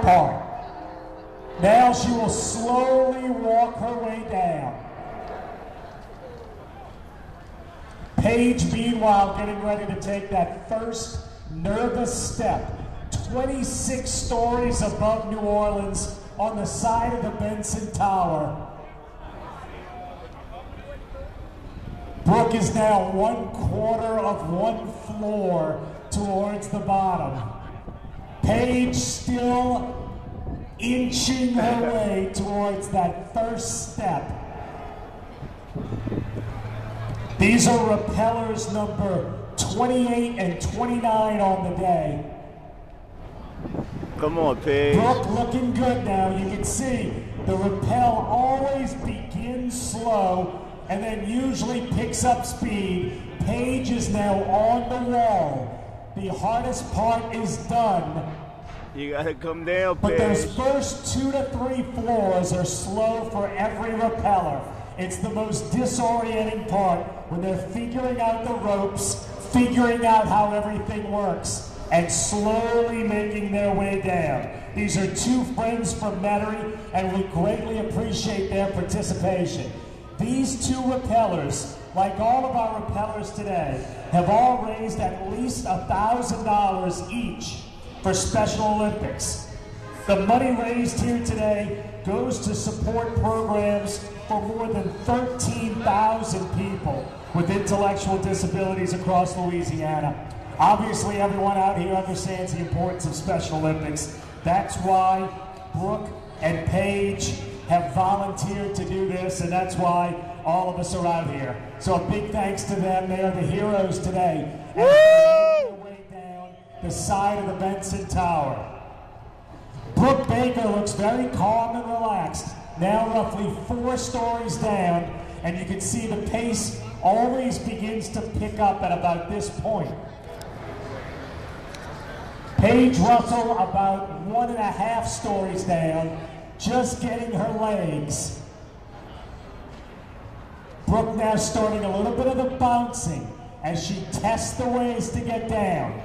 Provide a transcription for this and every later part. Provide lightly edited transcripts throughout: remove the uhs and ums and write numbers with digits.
part. Now she will slowly walk her way down. Paige, meanwhile, getting ready to take that first nervous step. 26 stories above New Orleans on the side of the Benson Tower. Brooke is now 1/4 of one floor towards the bottom. Paige still inching her way towards that first step. These are rappellers number 28 and 29 on the day. Come on, Paige. Brooke looking good now. You can see the rappel always begins slow and then usually picks up speed. Paige is now on the wall. The hardest part is done. You gotta come down, Paige. But those first 2 to 3 floors are slow for every rappeller. It's the most disorienting part when they're figuring out the ropes, figuring out how everything works, and slowly making their way down. These are 2 friends from Metairie, and we greatly appreciate their participation. These 2 rappellers, like all of our rappellers today, have all raised at least $1,000 each for Special Olympics. The money raised here today goes to support programs for more than 13,000 people with intellectual disabilities across Louisiana. Obviously, everyone out here understands the importance of Special Olympics. That's why Brooke and Paige have volunteered to do this, and that's why all of us are out here. So a big thanks to them. They are the heroes today. As they make their way down the side of the Benson Tower. Brooke Baker looks very calm and relaxed. Now roughly 4 stories down, and you can see the pace always begins to pick up at about this point. Paige Russell about 1.5 stories down, just getting her legs. Brooke now starting a little bit of the bouncing as she tests the ways to get down.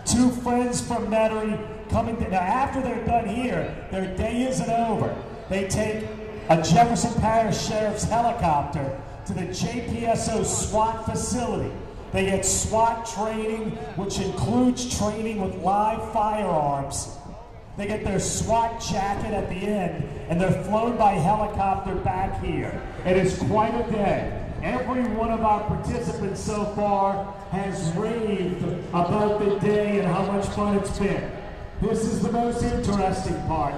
2 friends from Metairie coming to, now after they're done here, their day isn't over. They take a Jefferson Parish Sheriff's helicopter to the JPSO SWAT facility. They get SWAT training, which includes training with live firearms. They get their SWAT jacket at the end, and they're flown by helicopter back here. It is quite a day. Every one of our participants so far has raved about the day and how much fun it's been. This is the most interesting part.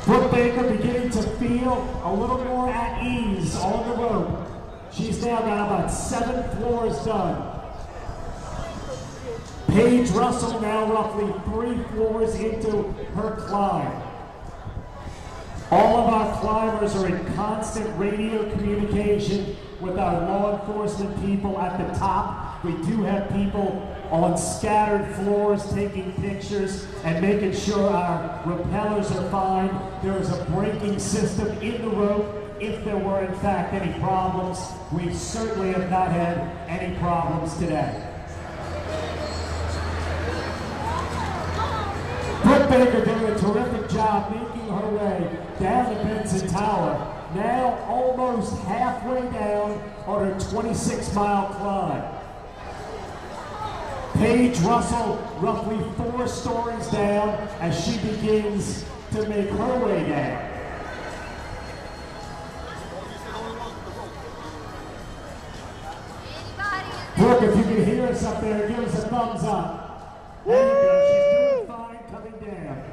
Brooke Baker beginning to feel a little more at ease on the rope. She's now got about 7 floors done. Paige Russell now roughly 3 floors into her climb. All of our climbers are in constant radio communication with our law enforcement people at the top. We do have people on scattered floors taking pictures and making sure our rappellers are fine. There is a braking system in the rope if there were in fact any problems. We certainly have not had any problems today. Brooke Baker doing a terrific job making her way down the Benson Tower, now almost halfway down on her 26-mile climb. Paige Russell roughly 4 stories down as she begins to make her way down. Brooke, if you can hear us up there, give us a thumbs up. There you go, she's doing fine coming down.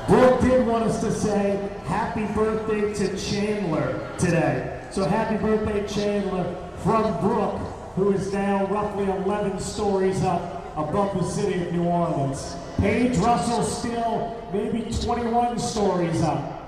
Brooke did want us to say happy birthday to Chandler today. So happy birthday, Chandler, from Brooke, who is now roughly 11 stories up above the city of New Orleans. Paige Russell still maybe 21 stories up.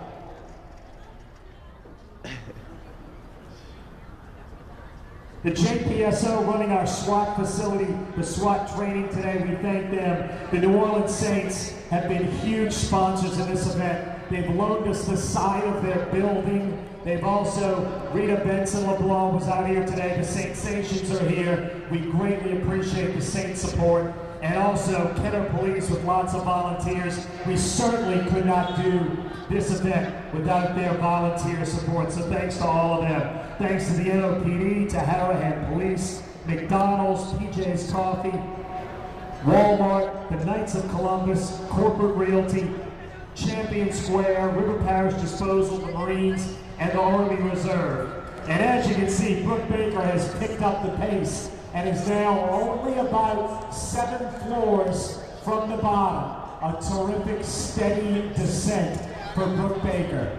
The JPSO running our SWAT facility, the SWAT training today, we thank them. The New Orleans Saints have been huge sponsors of this event. They've loaned us the side of their building. They've also, Rita Benson LeBlanc was out here today. The Saint Sations are here. We greatly appreciate the Saint support. and also Kenner Police with lots of volunteers. We certainly could not do this event without their volunteer support, so thanks to all of them. Thanks to the NOPD, to Harahan Police, McDonald's, PJ's Coffee, Walmart, the Knights of Columbus, Corporate Realty, Champion Square, River Parish Disposal, the Marines, and the Army Reserve. And as you can see, Brooke Baker has picked up the pace and is now only about 7 floors from the bottom. A terrific, steady descent for Brooke Baker.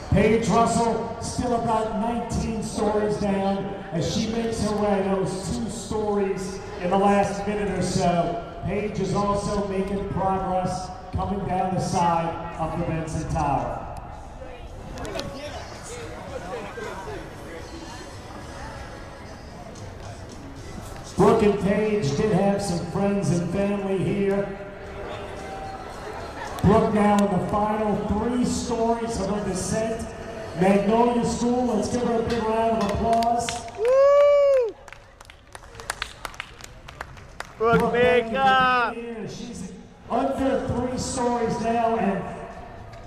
Paige Russell still about 19 stories down as she makes her way. Those 2 stories in the last minute or so. Paige is also making progress coming down the side of the Benson Tower. Brooke and Paige did have some friends and family here. Brooke now in the final 3 stories of her descent. Magnolia School, let's give her a big round of applause. Woo! Brooke Baker! She's under 3 stories now and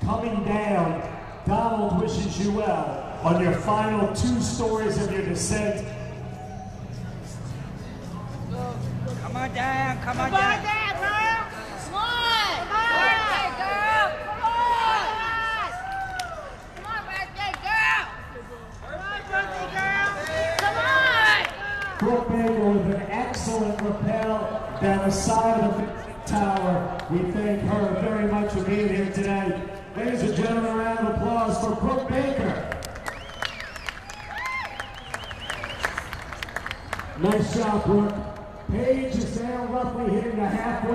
coming down. Donald wishes you well on your final 2 stories of your descent. Come on down, come on down. Girl. Come on. Birthday girl. Come on. Come on, birthday girl. Come on, birthday girl. Come on. Brooke Baker with an excellent rappel down the side of the Benson Tower. We thank her very much for being here today. Ladies and gentlemen, a round of applause for Brooke Baker. Nice job, Brooke. Paige is now roughly hitting the halfway